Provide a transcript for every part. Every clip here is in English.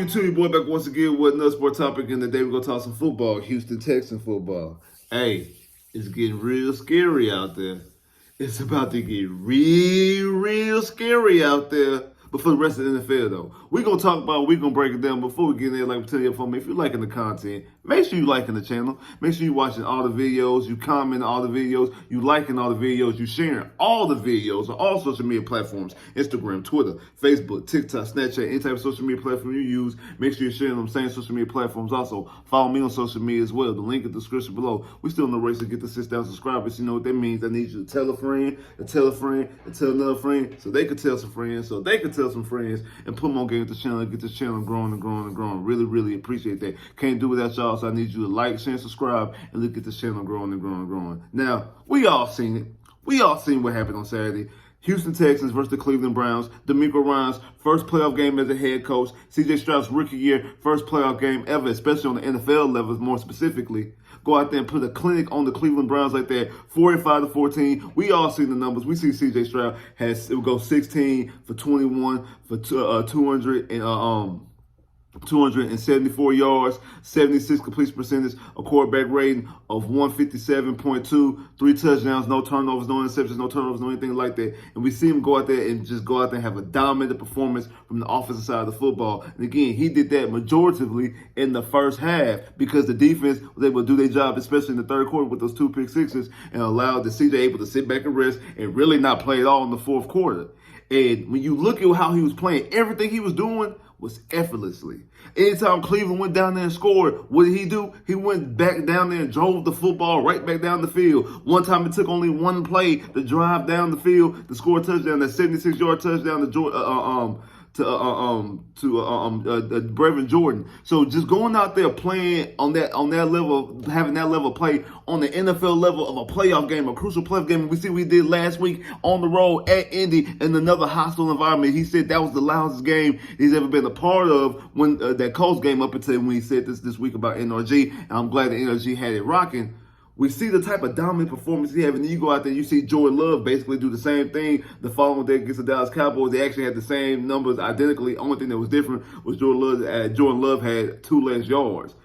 YouTube, your boy back once again with another sport topic, and today we're going to talk some football, Houston Texans football. Hey, it's getting real scary out there. It's about to get real scary out there. But for the rest of the NFL, though, we're going to talk about it. We're going to break it down. Before we get in there, like we tell you for me, if you're liking the content, make sure you're liking the channel. Make sure you're watching all the videos. You comment all the videos. You liking all the videos. You sharing all the videos on all social media platforms. Instagram, Twitter, Facebook, TikTok, Snapchat, any type of social media platform you use. Make sure you're sharing them same social media platforms. Also, follow me on social media as well. The link in the description below. We're still in the race to get to 6,000 subscribers. You know what that means. I need you to tell a friend, to tell a friend, and tell another friend, so they could tell some friends, so they could tell some friends, and put them on game with the channel, get this channel growing and growing and growing. Really appreciate that. Can't do without y'all, so I need you to like, share, and subscribe, and look at this channel growing and growing and growing. Now, we all seen it. We all seen what happened on Saturday. Houston Texans versus the Cleveland Browns. DeMeco Ryans' first playoff game as a head coach. C.J. Stroud's rookie year, first playoff game ever, especially on the NFL level, more specifically. Go out there and put a clinic on the Cleveland Browns like that, 45-14. We all seen the numbers. We see C.J. Stroud it would go 16 for 21 for 274 yards, 76 completion percentage, a quarterback rating of 157.2, 3 touchdowns, no turnovers, no interceptions, no turnovers, no anything like that. And we see him go out there and just go out there and have a dominant performance from the offensive side of the football. And again, he did that majoritively in the first half because the defense was able to do their job, especially in the third quarter with those 2 pick sixes, and allowed the CJ able to sit back and rest and really not play at all in the fourth quarter. And when you look at how he was playing, everything he was doing was effortlessly. Anytime Cleveland went down there and scored, what did he do? He went back down there and drove the football right back down the field. One time it took only one play to drive down the field to score a touchdown, that 76-yard touchdown to Brevin Jordan. So just going out there playing on that level, having that level of play on the NFL level of a playoff game, a crucial playoff game. We see we did last week on the road at Indy in another hostile environment. He said that was the loudest game he's ever been a part of when that Colts game up until when he said this week about NRG. And I'm glad that NRG had it rocking. We see the type of dominant performance he had, and then you go out there and you see Jordan Love basically do the same thing the following day against the Dallas Cowboys. They actually had the same numbers identically. Only thing that was different was Jordan Love had 2 less yards.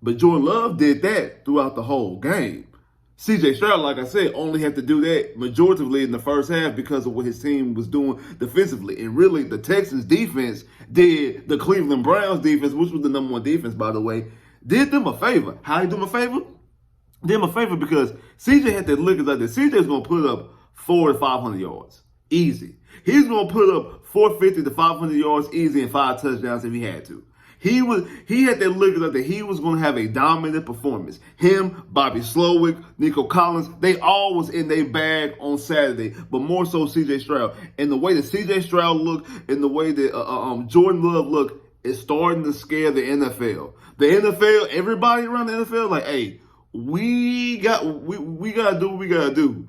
But Jordan Love did that throughout the whole game. C.J. Stroud, like I said, only had to do that majoritively in the first half because of what his team was doing defensively. And really, the Texans defense did the Cleveland Browns defense, which was the number 1 defense, by the way, did them a favor. How did he do them a favor? Did him a favor because CJ had that look like that. CJ's going to put up 400 to 500 yards. Easy. He's going to put up 450 to 500 yards easy and 5 touchdowns if he had to. He had that look like that he was going to have a dominant performance. Him, Bobby Slowick, Nico Collins, they all was in their bag on Saturday, but more so C.J. Stroud. And the way that C.J. Stroud looked and the way that Jordan Love looked is starting to scare the NFL. The NFL, everybody around the NFL, like, hey, we gotta do what we gotta do.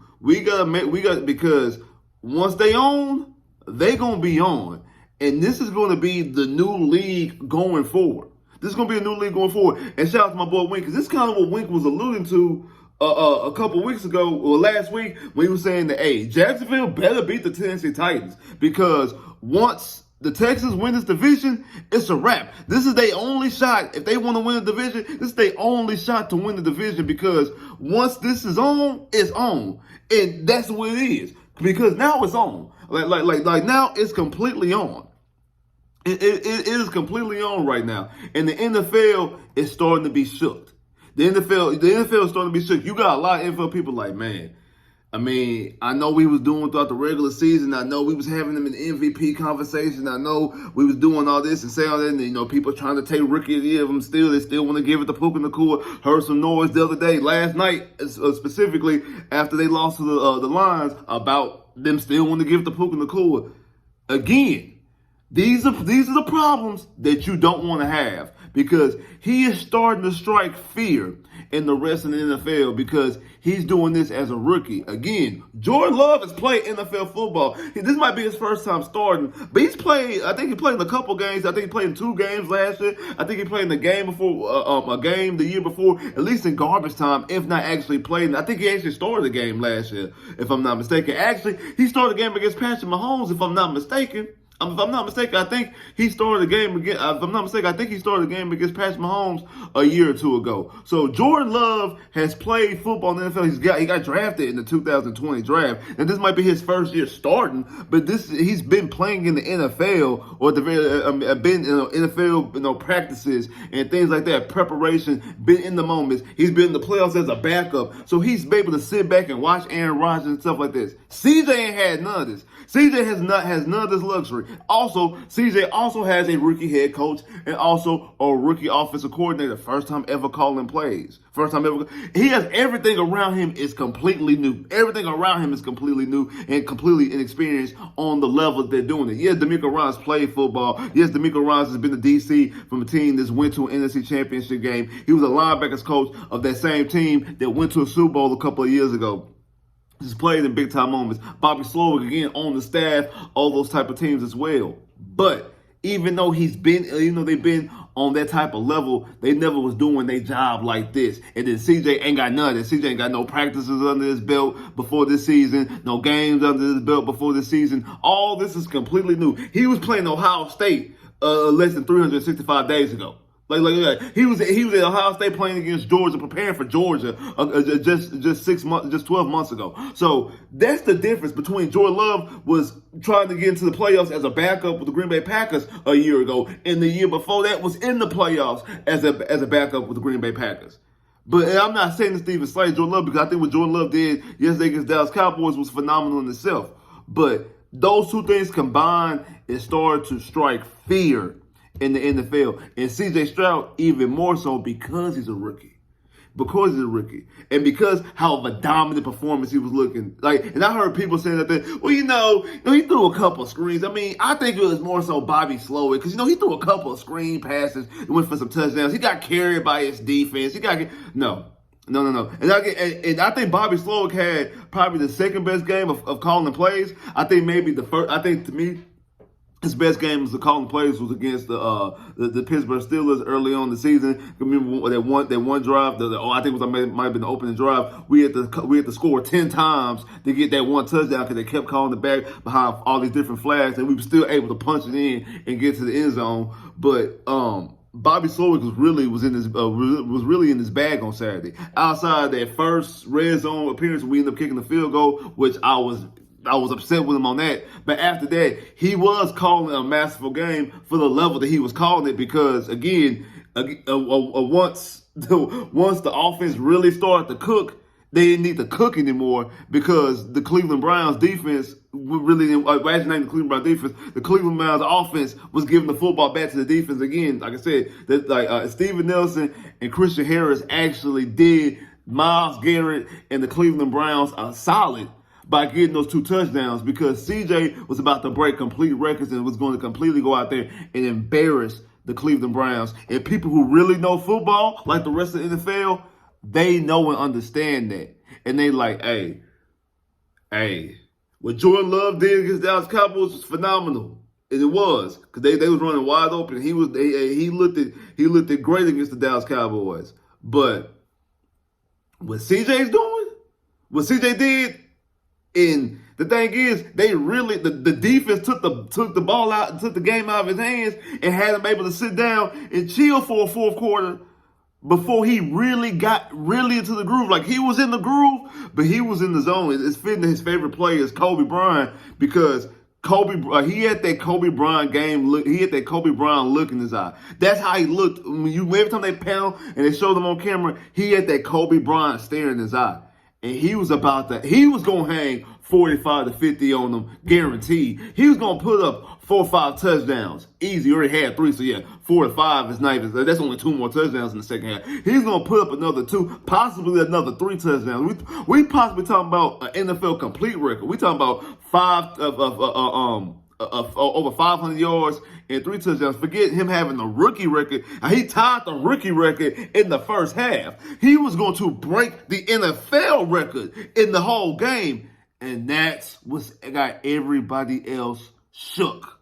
Because once they on, they gonna be on. And this is gonna be the new league going forward. This is gonna be a new league going forward. And shout out to my boy Wink, because this is kind of what Wink was alluding to a couple weeks ago, or last week, when he was saying that, hey, Jacksonville better beat the Tennessee Titans. Because once the Texans win this division, it's a wrap. This is their only shot. If they want to win the division, this is their only shot to win the division, because once this is on, it's on. And that's what it is. Because now it's on. Like now it's completely on. It is completely on right now. And the NFL is starting to be shook. The NFL is starting to be shook. You got a lot of NFL people like, man, I mean, I know we was doing throughout the regular season. I know we was having them in the MVP conversation. I know we was doing all this and saying all that. And, people trying to take rookie of the year of them still. They still want to give it to Puka Nacua. Heard some noise the other day, last night, specifically after they lost to the Lions, about them still want to give it to Puka Nacua. Again, these are the problems that you don't want to have, because he is starting to strike fear in the rest of the NFL because he's doing this as a rookie. Again, Jordan Love has played NFL football. This might be his first time starting, but he's played, I think he played in a couple games. I think he played in 2 games last year. I think he played in the game before, a game the year before, at least in garbage time, if not actually played. I think he actually started the game last year, if I'm not mistaken. Actually, he started the game against Patrick Mahomes, if I'm not mistaken. If I'm not mistaken, I think he started the game again. If I'm not mistaken, I think he started the game against Patrick Mahomes a year or two ago. So Jordan Love has played football in the NFL. He got drafted in the 2020 draft, and this might be his first year starting. But he's been playing in the NFL or been in NFL practices and things like that, preparation. Been in the moments. He's been in the playoffs as a backup, so he's been able to sit back and watch Aaron Rodgers and stuff like this. CJ ain't had none of this. CJ has none of this luxury. Also, CJ also has a rookie head coach and also a rookie offensive coordinator. First time ever calling plays. First time ever. He has everything around him is completely new. Everything around him is completely new and completely inexperienced on the level they're doing it. Yes, DeMeco Ryans played football. Yes, DeMeco Ryans has been the DC from a team that's went to an NFC Championship game. He was a linebackers coach of that same team that went to a Super Bowl a couple of years ago. He's played in big time moments. Bobby Slowick, again, on the staff, all those type of teams as well. But even though they've been on that type of level, they never was doing their job like this. And then CJ ain't got none of that. CJ ain't got no practices under his belt before this season, no games under his belt before this season. All this is completely new. He was playing Ohio State less than 365 days ago. Like he was at Ohio State playing against Georgia, preparing for Georgia just 12 months ago. So that's the difference between Jordan Love was trying to get into the playoffs as a backup with the Green Bay Packers a year ago, and the year before that was in the playoffs as a backup with the Green Bay Packers. But I'm not saying this to even slay Jordan Love, because I think what Jordan Love did yesterday against Dallas Cowboys was phenomenal in itself. But those two things combined, it started to strike fear in the NFL. And CJ Stroud even more so because he's a rookie. Because he's a rookie. And because how of a dominant performance he was looking. And I heard people saying that, well, he threw a couple of screens. I mean, I think it was more so Bobby Slowick, because, he threw a couple of screen passes and went for some touchdowns. He got carried by his defense. No. And I think Bobby Slowick had probably the second best game of calling plays. I think maybe to me, his best game was the calling plays was against the Pittsburgh Steelers early on in the season. Remember that one drive? I think might have been the opening drive. We had to score 10 times to get that one touchdown because they kept calling it back behind all these different flags, and we were still able to punch it in and get to the end zone. But Bobby Slowick was really in his bag on Saturday. Outside that first red zone appearance, we ended up kicking the field goal, which I was upset with him on that. But after that, he was calling a masterful game for the level that he was calling it, because, again, once the offense really started to cook, they didn't need to cook anymore, because the Cleveland Browns defense really didn't, imagine the Cleveland Browns defense, the Cleveland Browns offense was giving the football back to the defense again. Like I said, Steven Nelson and Christian Harris actually did Myles Garrett and the Cleveland Browns a solid by getting those 2 touchdowns, because CJ was about to break complete records and was going to completely go out there and embarrass the Cleveland Browns. And people who really know football, like the rest of the NFL, they know and understand that. And they like, hey, what Jordan Love did against Dallas Cowboys was phenomenal. And it was, because they was running wide open. He looked great against the Dallas Cowboys. But what CJ's doing, what CJ did, and the thing is, they really the defense took the ball out and took the game out of his hands and had him able to sit down and chill for a fourth quarter before he really got into the groove. Like, he was in the groove, but he was in the zone. It's fitting his favorite player is Kobe Bryant, because he had that Kobe Bryant game look. He had that Kobe Bryant look in his eye. That's how he looked. Every time they panel and they showed him on camera, he had that Kobe Bryant stare in his eye. And he was going to hang 45 to 50 on them, guaranteed. He was going to put up 4 or 5 touchdowns. Easy. He already had 3, so yeah, 4 to 5 is not even, that's only 2 more touchdowns in the second half. He's going to put up another 2, possibly another 3 touchdowns. We possibly talking about an NFL complete record. We talking about over 500 yards and 3 touchdowns. Forget him having the rookie record. He tied the rookie record in the first half. He was going to break the NFL record in the whole game. And that's what got everybody else shook.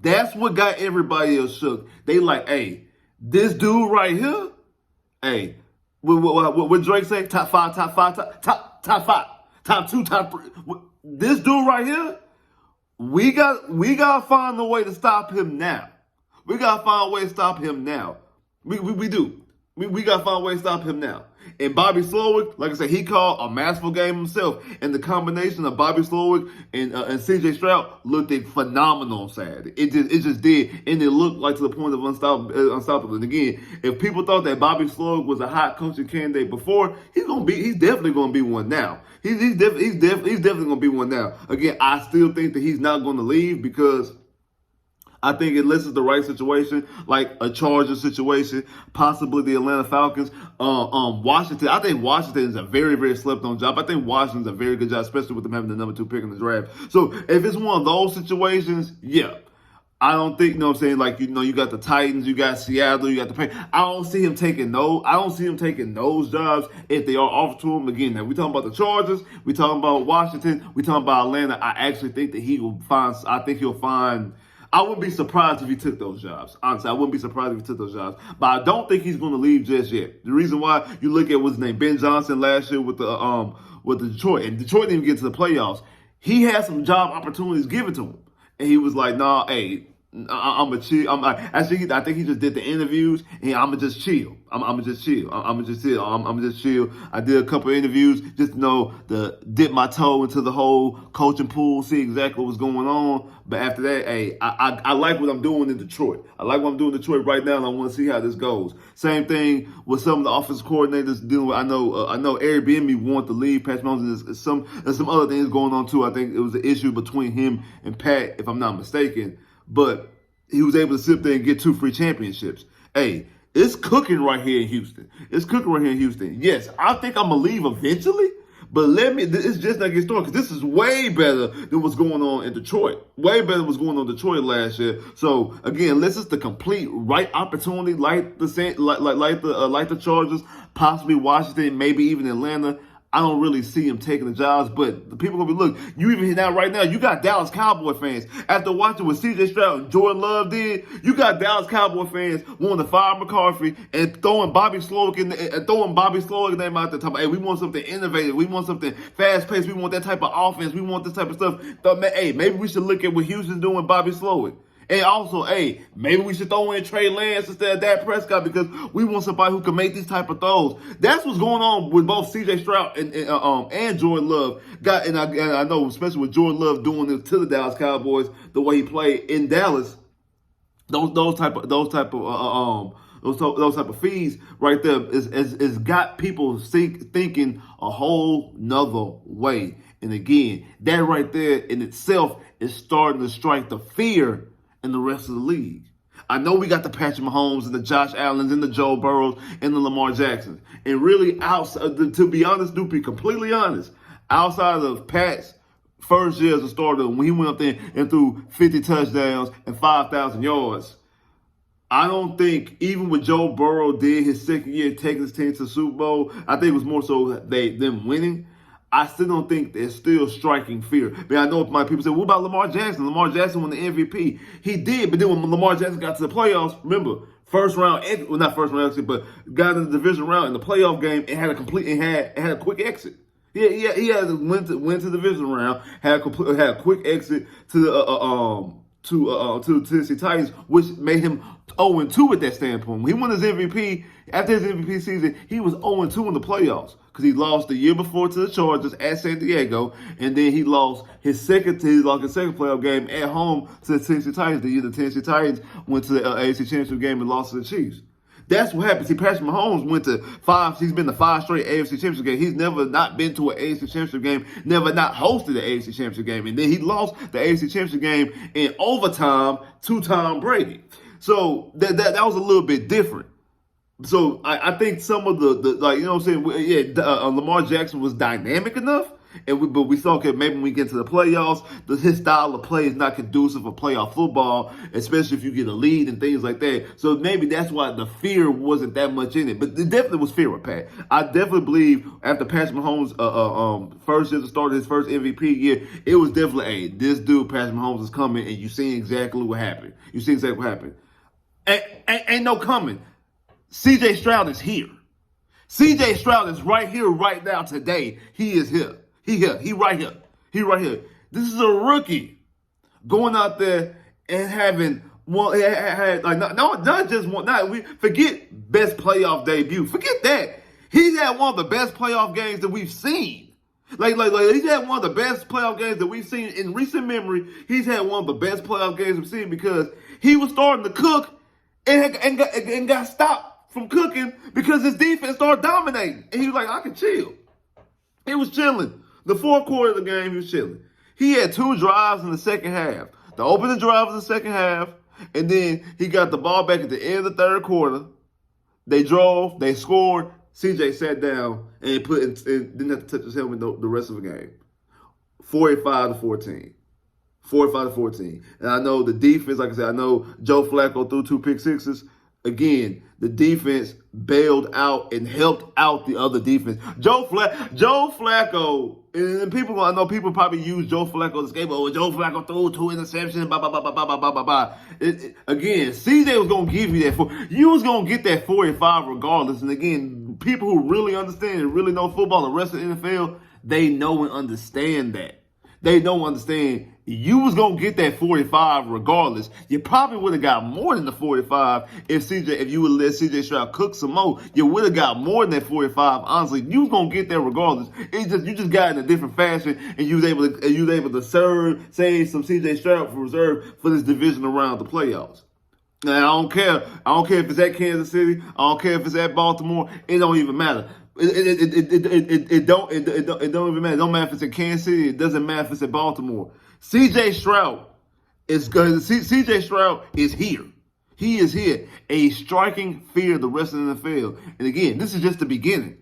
That's what got everybody else shook. They like, hey, this dude right here, hey, what Drake say? Top 2, top 3. This dude right here we gotta find a way to stop him now. We gotta find a way to stop him now. We do. We gotta find a way to stop him now. And Bobby Slowick, like I said, he called a masterful game himself. And the combination of Bobby Slowick and C.J. Stroud looked phenomenal on Saturday. It just did, and it looked like to the point of unstoppable. And again, if people thought that Bobby Slowick was a hot coaching candidate before, he's definitely gonna be one now. He's definitely gonna be one now. Again, I still think that he's not gonna leave because I think unless it's the right situation, like a Chargers situation, possibly the Atlanta Falcons, Washington. I think Washington is a very, very slept-on job. I think Washington's a very good job, especially with them having the number 2 pick in the draft. So if it's one of those situations, yeah. I don't think, like, you got the Titans, you got Seattle, you got the Patriots. I don't see him taking those jobs if they are offered to him. Again, now we talking about the Chargers, we talking about Washington, we talking about Atlanta. I actually think that he'll find. I wouldn't be surprised if he took those jobs. Honestly, I wouldn't be surprised if he took those jobs. But I don't think he's going to leave just yet. The reason why, you look at what's his name, Ben Johnson last year with the Detroit, and Detroit didn't even get to the playoffs. He had some job opportunities given to him, and he was like, "Nah, hey, I'm gonna chill." I think he just did the interviews, and I'm gonna just chill. I'm gonna just chill. I'm gonna just chill. I did a couple of interviews just to dip my toe into the whole coaching pool, see exactly what's going on. But after that, hey, I like what I'm doing in Detroit. I like what I'm doing in Detroit right now, and I want to see how this goes. Same thing with some of the offensive coordinators dealing with. I know Airbnb wanted to leave. Pat Mahomes, and some other things going on too. I think it was an issue between him and Pat, if I'm not mistaken. But he was able to sit there and get 2 free championships. Hey, it's cooking right here in Houston. Yes, I think I'm going to leave eventually, but it's just not get started because this is way better than what's going on in Detroit. Way better than what's going on in Detroit last year. So, again, unless it's the complete right opportunity like the Chargers, possibly Washington, maybe even Atlanta, I don't really see him taking the jobs, but the people gonna be, look, you even now right now, you got Dallas Cowboy fans. After watching what C.J. Stroud and Jordan Love did, you got Dallas Cowboy fans wanting to fire McCarthy and throwing Bobby Slowick name out there, talking about, hey, we want something innovative, we want something fast-paced, we want that type of offense, we want this type of stuff. Hey, maybe we should look at what Houston's doing with Bobby Slowick. And also, hey, maybe we should throw in Trey Lance instead of Dak Prescott because we want somebody who can make these type of throws. That's what's going on with both C.J. Stroud and Jordan Love. And I know, especially with Jordan Love doing this to the Dallas Cowboys, the way he played in Dallas, those type of fees right there is got people thinking a whole nother way. And again, that right there in itself is starting to strike the fear in the rest of the league. I know we got the Patrick Mahomes and the Josh Allens and the Joe Burrows and the Lamar Jacksons. And really, to be completely honest, outside of Pat's first year as a starter, when he went up there and threw 50 touchdowns and 5,000 yards, I don't think, even when Joe Burrow did his second year taking his team to the Super Bowl, I think it was more so them winning. I still don't think they're still striking fear. I mean, I know my people say, what about Lamar Jackson? Lamar Jackson won the MVP. He did, but then when Lamar Jackson got to the playoffs, remember, first round, well, not first round exit, but got in the division round in the playoff game and had a quick exit. He had went to the division round, had a quick exit to the Tennessee Titans, which made him 0-2 at that standpoint. When he won his MVP, after his MVP season, he was 0-2 in the playoffs because he lost the year before to the Chargers at San Diego, and then he lost his second playoff game at home to the Tennessee Titans. The year the Tennessee Titans went to the AFC Championship game and lost to the Chiefs. That's what happens. See, Patrick Mahomes went to 5. He's been to 5 straight AFC Championship games. He's never not been to an AFC Championship game, never not hosted the AFC Championship game. And then he lost the AFC Championship game in overtime to Tom Brady. So that was a little bit different. So I think some of the like, you know what I'm saying? Yeah, Lamar Jackson was dynamic enough. But we saw, okay, maybe when we get to the playoffs, his style of play is not conducive for playoff football, especially if you get a lead and things like that. So maybe that's why the fear wasn't that much in it. But it definitely was fear with Pat. I definitely believe after Patrick Mahomes' first year to start his first MVP year, it was definitely, hey, this dude, Patrick Mahomes, is coming, and you see exactly what happened. Ain't no coming. C.J. Stroud is here. C.J. Stroud is right here, right now, today. He is here. He right here. This is a rookie going out there and having one, had like not just one. Not we forget best playoff debut. Forget that. He's had one of the best playoff games that we've seen. Like he's had one of the best playoff games that we've seen in recent memory. He's had one of the best playoff games we've seen because he was starting to cook and got stopped from cooking because his defense started dominating. And he was like, I can chill. He was chilling. The fourth quarter of the game, he was chilling. He had 2 drives in the second half. The opening drive was the second half, and then he got the ball back at the end of the third quarter. They drove, they scored. CJ sat down and didn't have to touch his helmet the rest of the game. 45-14. 45-14. And I know the defense, like I said, I know Joe Flacco threw 2 pick sixes. Again, the defense bailed out and helped out the other defense. Joe Flacco, and I know people probably use Joe Flacco as a scapegoat. Oh, Joe Flacco threw 2 interceptions, blah, blah, blah, blah, blah, blah, blah, blah. Again, CJ was going to give you that. You was going to get that 45 regardless. And again, people who really understand and really know football, the rest of the NFL, they know and understand that. They don't understand you was going to get that 45 regardless. You probably would have got more than the 45 if you would let CJ Stroud cook some more. You would have got more than that 45. Honestly, you was going to get that regardless. You just got in a different fashion and you was able to save some CJ Stroud for reserve for this division around the playoffs. Now, I don't care. I don't care if it's at Kansas City. I don't care if it's at Baltimore. It don't even matter. It don't even matter. It don't matter if it's at Kansas City. It doesn't matter if it's at Baltimore. CJ Stroud is here. He is here. A striking fear of the rest of the NFL. And again, this is just the beginning.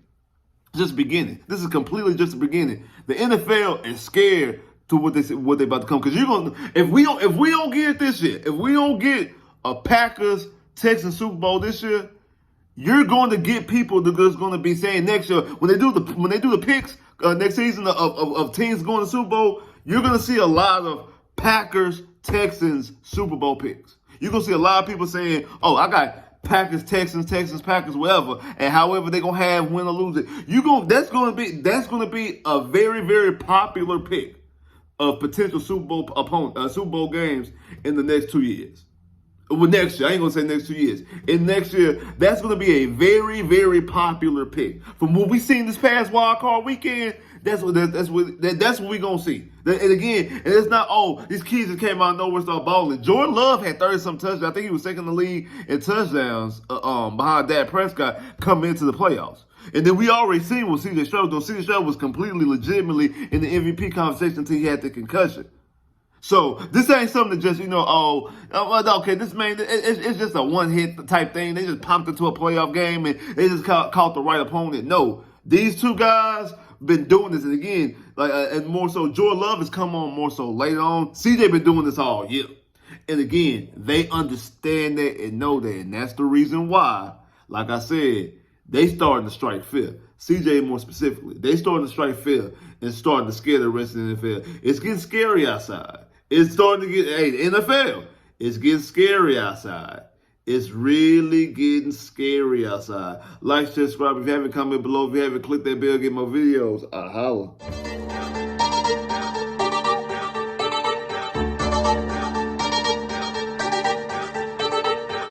Just the beginning. This is completely just the beginning. The NFL is scared to what they about to come. Because if we don't get it this year, if we don't get a Packers Texans Super Bowl this year, you're going to get people that's going to be saying next year when they do the picks next season of teams going to Super Bowl, you're going to see a lot of Packers Texans Super Bowl picks. You're going to see a lot of people saying, "Oh, I got Packers Texans Packers whatever," and however they're going to have win or lose it. That's going to be a very, very popular pick of potential Super Bowl games in the next 2 years. Well, next year, I ain't gonna say next 2 years. In next year, that's gonna be a very, very popular pick. From what we seen this past wild card weekend, that's what we gonna see. And again, and it's not these kids that came out of nowhere start balling. Jordan Love had 30-some touchdowns. I think he was second in the league in touchdowns behind Dak Prescott coming into the playoffs. And then we already seen what CJ Stroud was doing. CJ Stroud was completely legitimately in the MVP conversation until he had the concussion. So this ain't something that just, okay, this man, it's just a one-hit type thing. They just popped into a playoff game and they just caught the right opponent. No, these 2 guys been doing this. And again, and more so, Jordan Love has come on more so later on. CJ been doing this all year. And again, they understand that and know that. And that's the reason why, like I said, they starting to strike fear. CJ more specifically. They starting to strike fear and starting to scare the rest of the NFL. It's getting scary outside. It's starting to get, the NFL, it's getting scary outside. It's really getting scary outside. Like, subscribe if you haven't, comment below. If you haven't, click that bell, get more videos. Holla.